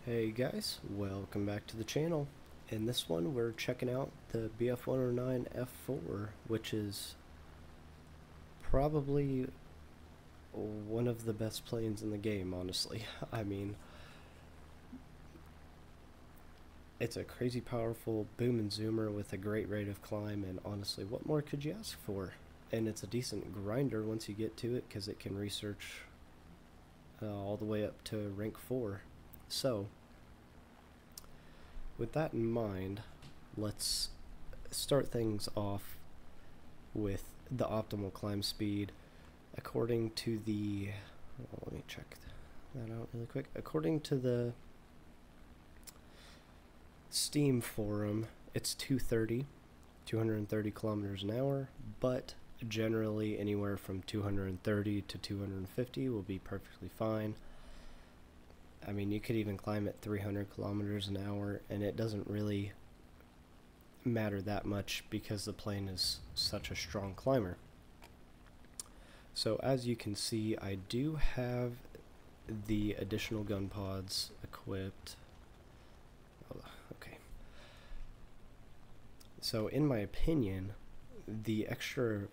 Hey guys, welcome back to the channel. In this one we're checking out the BF-109 F-4, which is probably one of the best planes in the game, honestly. I mean, it's a crazy powerful boom and zoomer with a great rate of climb, and honestly, what more could you ask for? And it's a decent grinder once you get to it, because it can research all the way up to rank 4. So, with that in mind, let's start things off with the optimal climb speed according to the, let me check that out really quick. According to the Steam forum, it's 230 kilometers an hour, but generally anywhere from 230 to 250 will be perfectly fine. I mean, you could even climb at 300 kilometers an hour, and it doesn't really matter that much because the plane is such a strong climber. So as you can see, I do have the additional gun pods equipped. Okay. So in my opinion, the extra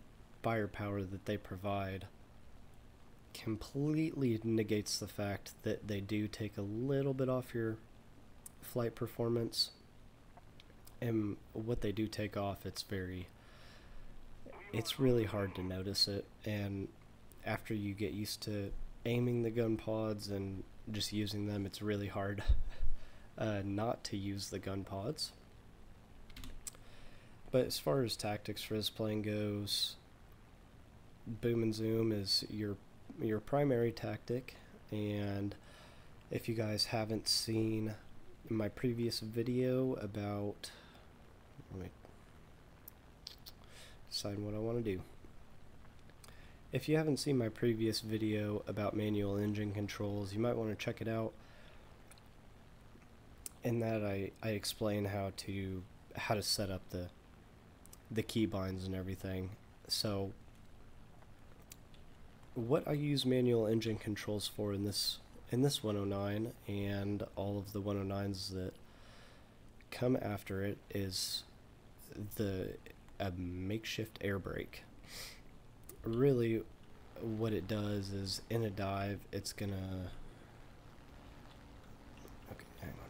firepower that they provide completely negates the fact that they do take a little bit off your flight performance. And what they do take off, it's really hard to notice it, and after you get used to aiming the gun pods and just using them, it's really hard not to use the gun pods. But as far as tactics for this plane goes, boom and zoom is your primary tactic. And if you guys haven't seen my previous video about, let me decide what I want to do. If you haven't seen my previous video about manual engine controls, you might want to check it out. In that I explain how to set up the keybinds and everything. So what I use manual engine controls for in this 109 and all of the 109s that come after it is a makeshift air brake. Really, what it does is in a dive, it's gonna. Okay, hang on.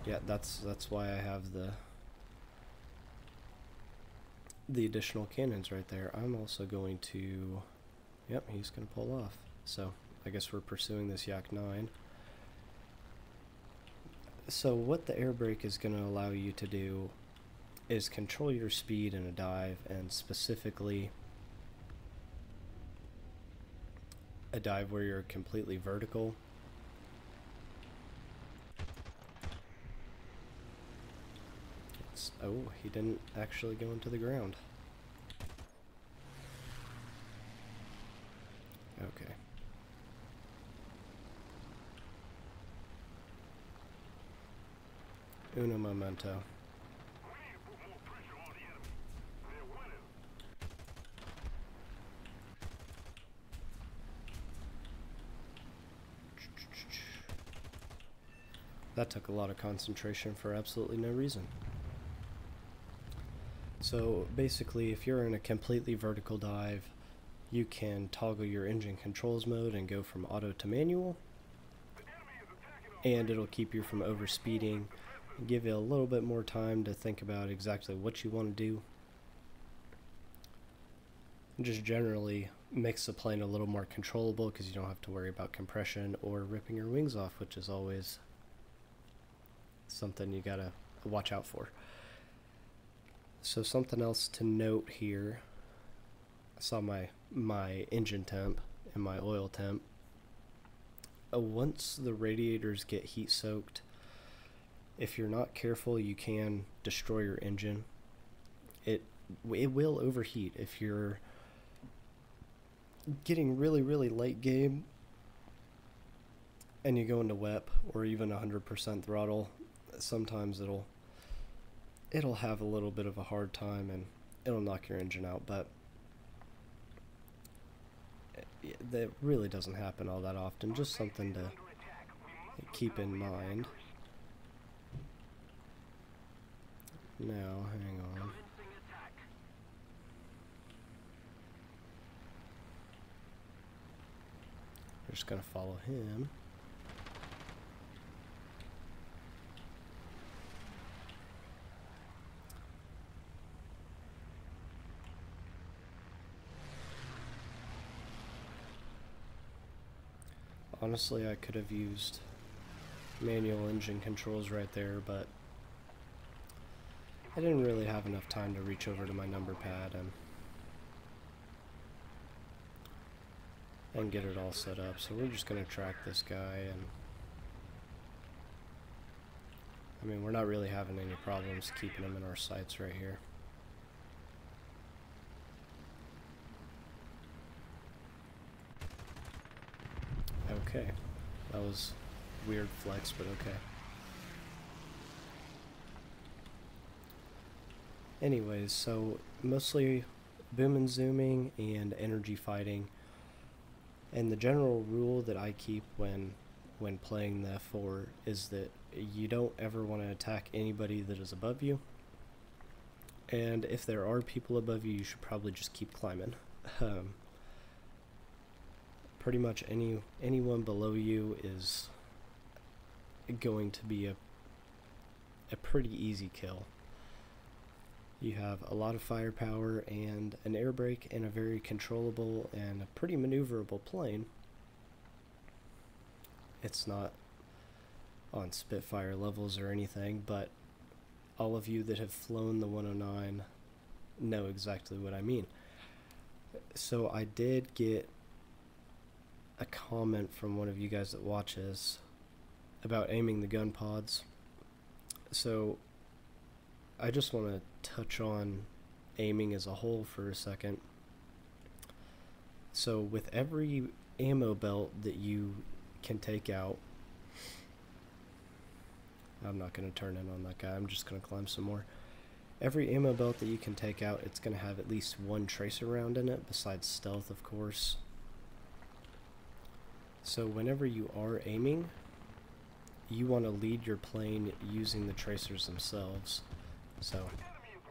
Yeah, that's why I have the additional cannons right there. I'm also going to. Yep, he's gonna pull off. So I guess we're pursuing this Yak 9. So what the air brake is going to allow you to do is control your speed in a dive, and specifically a dive where you're completely vertical. Oh, he didn't actually go into the ground. Okay. Uno momento. That took a lot of concentration for absolutely no reason. So basically, if you're in a completely vertical dive, you can toggle your engine controls mode and go from auto to manual, and it'll keep you from overspeeding, give you a little bit more time to think about exactly what you want to do. Just generally makes the plane a little more controllable because you don't have to worry about compression or ripping your wings off, which is always something you gotta watch out for. So something else to note here, I saw my engine temp and my oil temp. Once the radiators get heat soaked, if you're not careful, you can destroy your engine. It will overheat if you're getting really late game and you go into WEP or even 100% throttle. Sometimes it'll have a little bit of a hard time and it'll knock your engine out. But that really doesn't happen all that often, just something to keep in mind. Now, hang on. We're just gonna follow him. Honestly, I could have used manual engine controls right there, but I didn't really have enough time to reach over to my number pad and get it all set up. So we're just going to track this guy, and I mean, we're not really having any problems keeping him in our sights right here. Okay, that was weird flex, but okay. Anyways, so mostly boom and zooming and energy fighting. And the general rule that I keep when playing the F-4 is that you don't ever want to attack anybody that is above you. And if there are people above you, you should probably just keep climbing. Pretty much anyone below you is going to be a pretty easy kill. You have a lot of firepower and an air brake and a very controllable and a pretty maneuverable plane. It's not on Spitfire levels or anything, but all of you that have flown the 109 know exactly what I mean. So I did get a comment from one of you guys that watches about aiming the gun pods. So I just want to touch on aiming as a whole for a second. So with every ammo belt that you can take out, I'm not going to turn in on that guy, I'm just going to climb some more. Every ammo belt that you can take out, it's going to have at least one tracer round in it, besides stealth, of course. So whenever you are aiming, you want to lead your plane using the tracers themselves. So,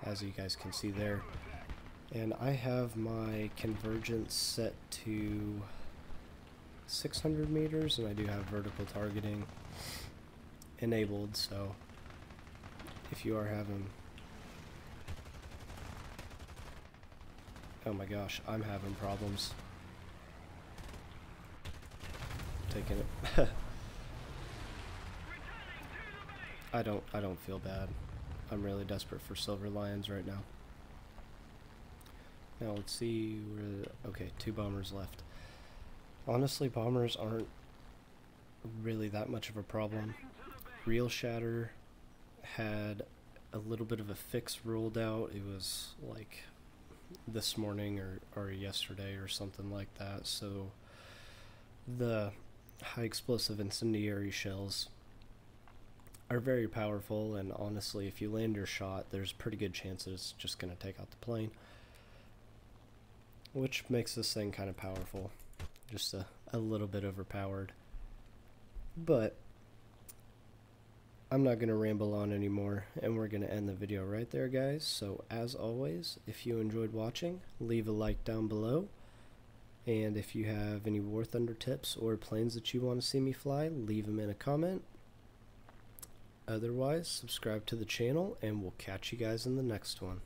as you guys can see there. And I have my convergence set to 600 meters, and I do have vertical targeting enabled, so if you are having... Oh my gosh, I'm having problems taking it. I don't feel bad. I'm really desperate for silver lions right now. Now let's see where... Okay, 2 bombers left. Honestly, bombers aren't really that much of a problem. Real Shatter had a little bit of a fix rolled out. It was like this morning or yesterday or something like that. So the high explosive incendiary shells are very powerful, and honestly, if you land your shot, there's a pretty good chance that it's just going to take out the plane, which makes this thing kind of powerful, just a little bit overpowered. But I'm not going to ramble on anymore, and we're going to end the video right there, guys. So as always, if you enjoyed watching, leave a like down below, and if you have any War Thunder tips or planes that you want to see me fly, leave them in a comment. Otherwise, subscribe to the channel, and we'll catch you guys in the next one.